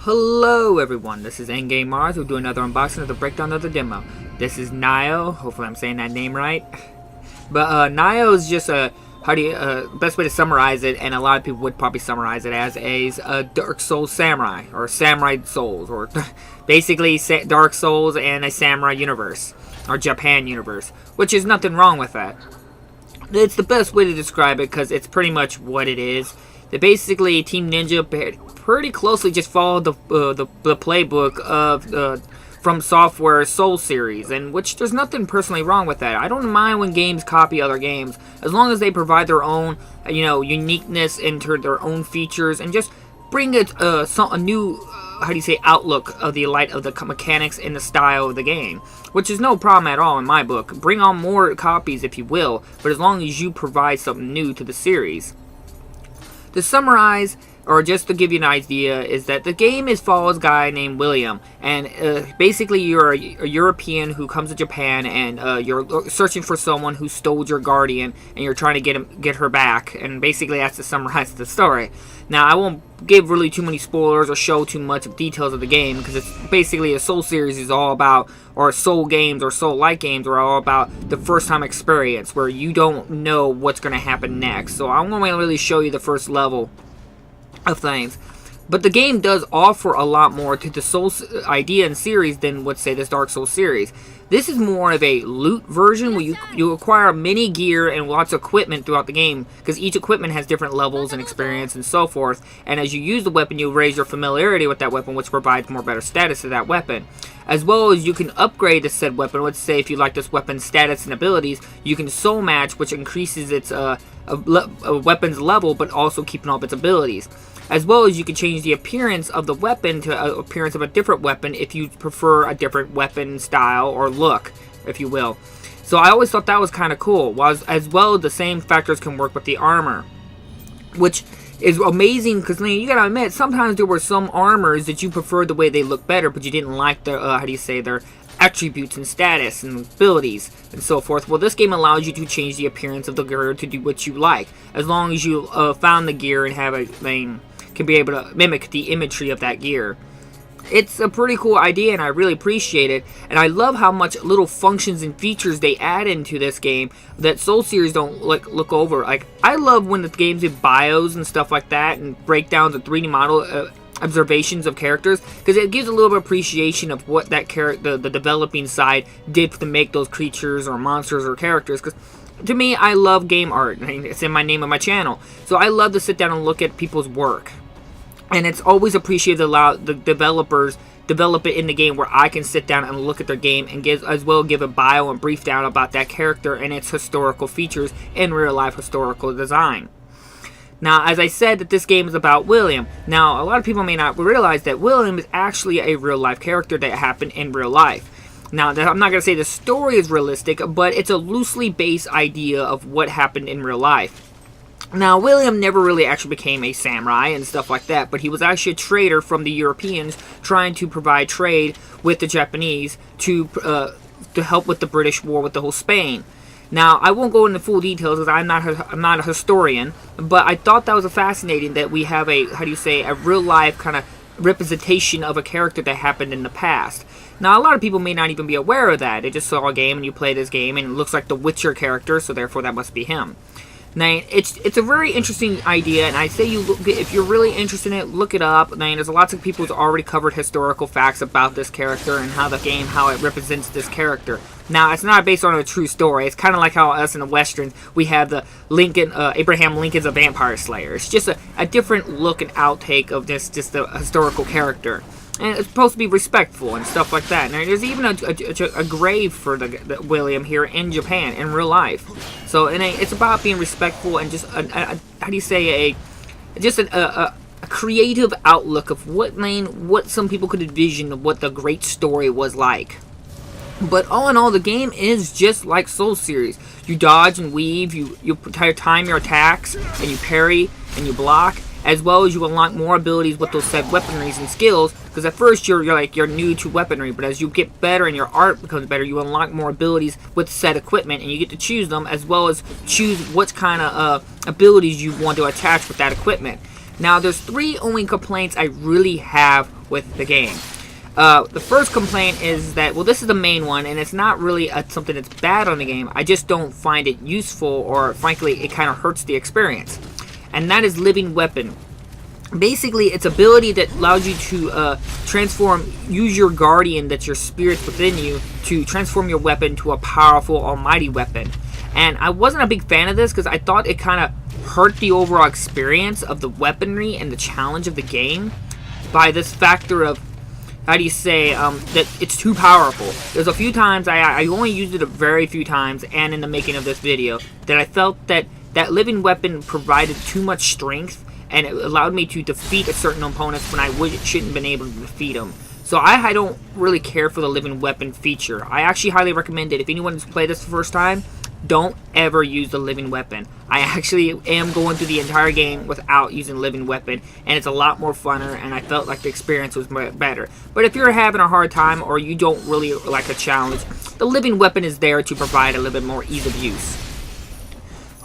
Hello everyone, this is Endgame Mars. We'll do another unboxing of the breakdown of the demo. This is Nioh. Hopefully I'm saying that name right. But Nioh is just a best way to summarize it, and a lot of people would probably summarize it as a Dark Souls samurai, or Samurai Souls, or basically Dark Souls and a samurai universe, or Japan universe, which is nothing wrong with that. It's the best way to describe it because it's pretty much what it is. They basically, Team Ninja pretty closely just followed the playbook of From Software Soul series, and which there's nothing personally wrong with that. I don't mind when games copy other games, as long as they provide their own, uniqueness into their own features, and just bring a new, outlook of the light of the mechanics and the style of the game, which is no problem at all in my book. Bring on more copies if you will, but as long as you provide something new to the series. To summarize, or just to give you an idea, is that the game follows a guy named William, and basically you're a European who comes to Japan, and you're searching for someone who stole your guardian, and you're trying to get her back, and basically that's to summarize the story. Now, I won't give really too many spoilers or show too much of details of the game, because it's basically a Soul series is all about, or Soul games or Soul-like games are all about the first time experience, where you don't know what's going to happen next. So I'm going to really show you the first level of things. But the game does offer a lot more to the Souls idea and series than, let's say, this Dark Souls series. This is more of a loot version where you acquire mini gear and lots of equipment throughout the game, because each equipment has different levels and experience and so forth, and as you use the weapon you raise your familiarity with that weapon, which provides more better status to that weapon. As well as you can upgrade the said weapon. Let's say if you like this weapon's status and abilities, you can soul match, which increases its weapon's level but also keeping all of its abilities. As well as you can change the appearance of the weapon to an appearance of a different weapon if you prefer a different weapon style or look, if you will. So I always thought that was kind of cool. As well, the same factors can work with the armor, which is amazing because you gotta admit, sometimes there were some armors that you preferred the way they look better, but you didn't like their their attributes and status and abilities and so forth. Well, this game allows you to change the appearance of the gear to do what you like, as long as you found the gear and have can be able to mimic the imagery of that gear. It's a pretty cool idea, and I really appreciate it. And I love how much little functions and features they add into this game that Soul series don't look over. Like, I love when the games do bios and stuff like that, and breakdowns of 3D model observations of characters, because it gives a little bit of appreciation of what that the developing side did to make those creatures or monsters or characters. Because to me, I love game art. It's in my name of my channel, so I love to sit down and look at people's work. And it's always appreciated to allow the developers develop it in the game where I can sit down and look at their game and give a bio and brief down about that character and its historical features in real life historical design. Now, as I said, that this game is about William. Now, a lot of people may not realize that William is actually a real life character that happened in real life. Now, I'm not going to say the story is realistic, but it's a loosely based idea of what happened in real life. Now, William never really actually became a samurai and stuff like that, but he was actually a trader from the Europeans trying to provide trade with the Japanese to help with the British war with the whole Spain. Now, I won't go into full details because I'm not a historian, but I thought that was fascinating that we have a real life kind of representation of a character that happened in the past. Now, a lot of people may not even be aware of that. They just saw a game and you play this game and it looks like the Witcher character, so therefore that must be him. Now, it's a very interesting idea, and I say if you're really interested in it, look it up. Now, there's lots of people who've already covered historical facts about this character and how it represents this character. Now, it's not based on a true story. It's kind of like how us in the Western, we have the Abraham Lincoln's a vampire slayer. It's just a different look and outtake of just a historical character. And it's supposed to be respectful and stuff like that. Now, there's even a grave for the William here in Japan in real life. So, it's about being respectful and just a creative outlook of what some people could envision of what the great story was like. But all in all, the game is just like Soul series. You dodge and weave, you time your attacks, and you parry and you block. As well as you unlock more abilities with those said weaponries and skills, because at first you're new to weaponry, but as you get better and your art becomes better, you unlock more abilities with said equipment, and you get to choose them, as well as choose what kind of abilities you want to attach with that equipment. Now, there's 3 only complaints I really have with the game. The first complaint is that, well, this is the main one, and it's not really something that's bad on the game. I just don't find it useful, or frankly, it kind of hurts the experience. And that is Living Weapon. Basically, it's ability that allows you to use your guardian, that's your spirit within you, to transform your weapon to a powerful, almighty weapon. And I wasn't a big fan of this because I thought it kind of hurt the overall experience of the weaponry and the challenge of the game by this factor of, how do you say, that it's too powerful. There's a few times, I only used it a very few times, and in the making of this video, that I felt that that living weapon provided too much strength, and it allowed me to defeat certain opponents when I shouldn't have been able to defeat them. So I don't really care for the living weapon feature. I actually highly recommend it. If anyone has played this the first time, don't ever use the living weapon. I actually am going through the entire game without using living weapon, and it's a lot more funner, and I felt like the experience was better. But if you're having a hard time, or you don't really like a challenge, the living weapon is there to provide a little bit more ease of use.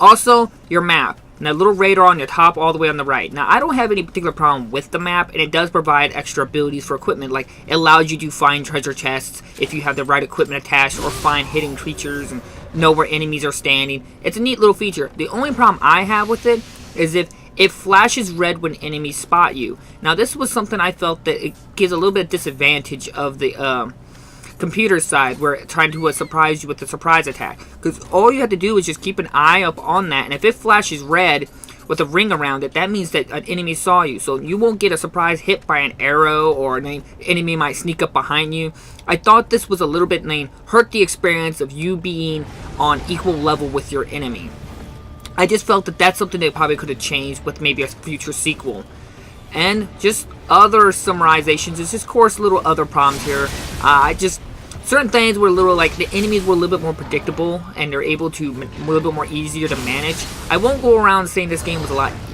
Also, your map. And that little radar on your top all the way on the right. Now, I don't have any particular problem with the map, and it does provide extra abilities for equipment. Like, it allows you to find treasure chests if you have the right equipment attached, or find hidden creatures and know where enemies are standing. It's a neat little feature. The only problem I have with it is if it flashes red when enemies spot you. Now, this was something I felt that it gives a little bit of disadvantage of the computer side, where it's trying to surprise you with the surprise attack, because all you have to do is just keep an eye up on that, and if it flashes red with a ring around it, that means that an enemy saw you, so you won't get a surprise hit by an arrow, or an enemy might sneak up behind you. I thought this was a little bit hurt the experience of you being on equal level with your enemy. I just felt that that's something they probably could have changed with maybe a future sequel. And just other summarizations, it's just, of course, little other problems here. Certain things were a little, like, the enemies were a little bit more predictable, and they're able to, a little bit more easier to manage. I won't go around saying this game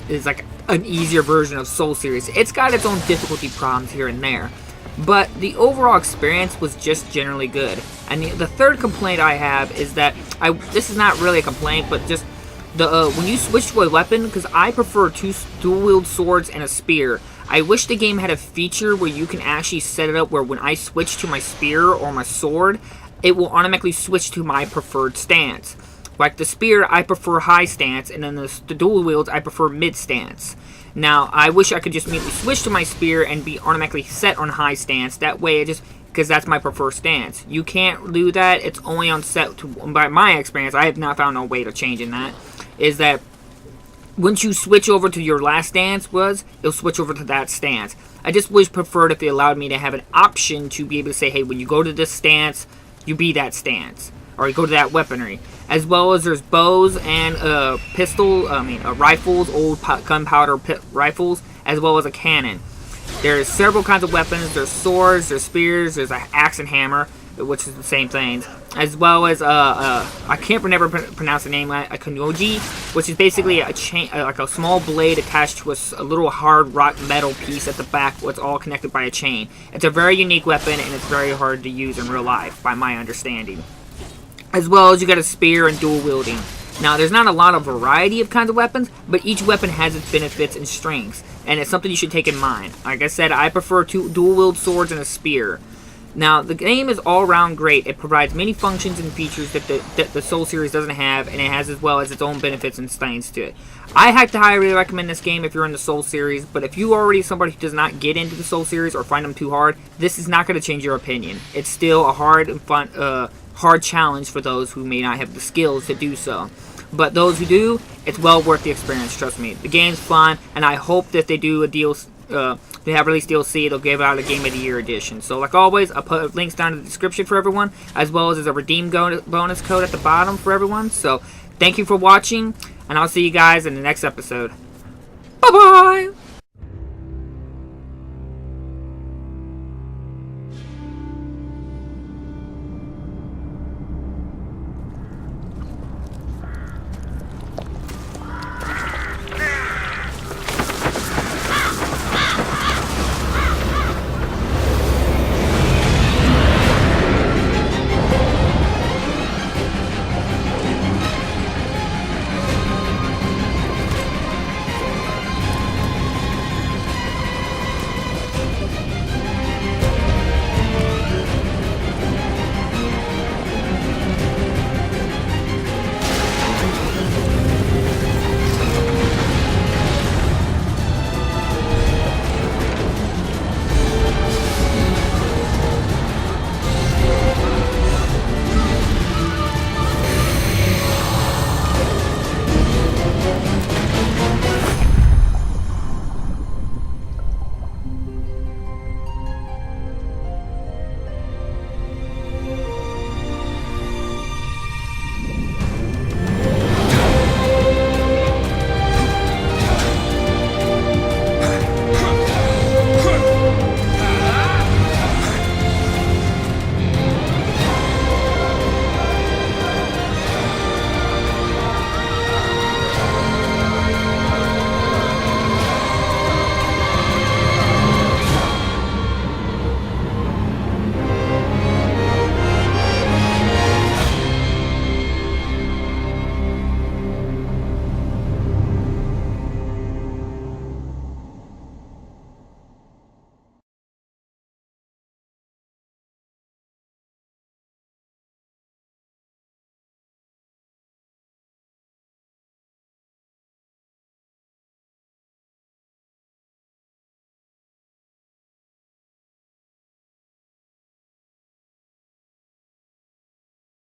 is like an easier version of Soul Series. It's got its own difficulty problems here and there. But the overall experience was just generally good. And the third complaint I have is that, this is not really a complaint, but just, when you switch to a weapon, because I prefer 2 dual-wield swords and a spear. I wish the game had a feature where you can actually set it up where when I switch to my spear or my sword, it will automatically switch to my preferred stance. Like the spear, I prefer high stance, and then the dual wields, I prefer mid stance. Now, I wish I could just immediately switch to my spear and be automatically set on high stance. That way, because that's my preferred stance. You can't do that. It's only on set by my experience. I have not found no way to change in that. Is that once you switch over to your last stance it'll switch over to that stance. I just preferred if they allowed me to have an option to be able to say, hey, when you go to this stance, you be that stance, or you go to that weaponry. As well as there's bows and rifles, old gunpowder rifles, as well as a cannon. There's several kinds of weapons. There's swords, there's spears, there's an axe and hammer, which is the same thing, as well as I can't never pronounce the name, a kanoji, which is basically a chain, like a small blade attached to a little hard rock metal piece at the back, what's all connected by a chain. It's a very unique weapon, and it's very hard to use in real life, by my understanding. As well as you got a spear and dual wielding. Now, there's not a lot of variety of kinds of weapons, but each weapon has its benefits and strengths, and it's something you should take in mind. Like I said, I prefer 2 dual wield swords and a spear. Now, the game is all-around great. It provides many functions and features that the Soul series doesn't have, and it has as well as its own benefits and strengths to it. I have to highly recommend this game if you're in the Soul series, but if you are already somebody who does not get into the Soul series or find them too hard, this is not going to change your opinion. It's still a hard and fun, hard challenge for those who may not have the skills to do so. But those who do, it's well worth the experience, trust me. The game's fun, and I hope that they do a deal. They have released DLC, they'll give out a Game of the Year edition. So like always, I'll put links down in the description for everyone, as well as there's a redeem bonus code at the bottom for everyone. So thank you for watching, and I'll see you guys in the next episode. Bye-bye!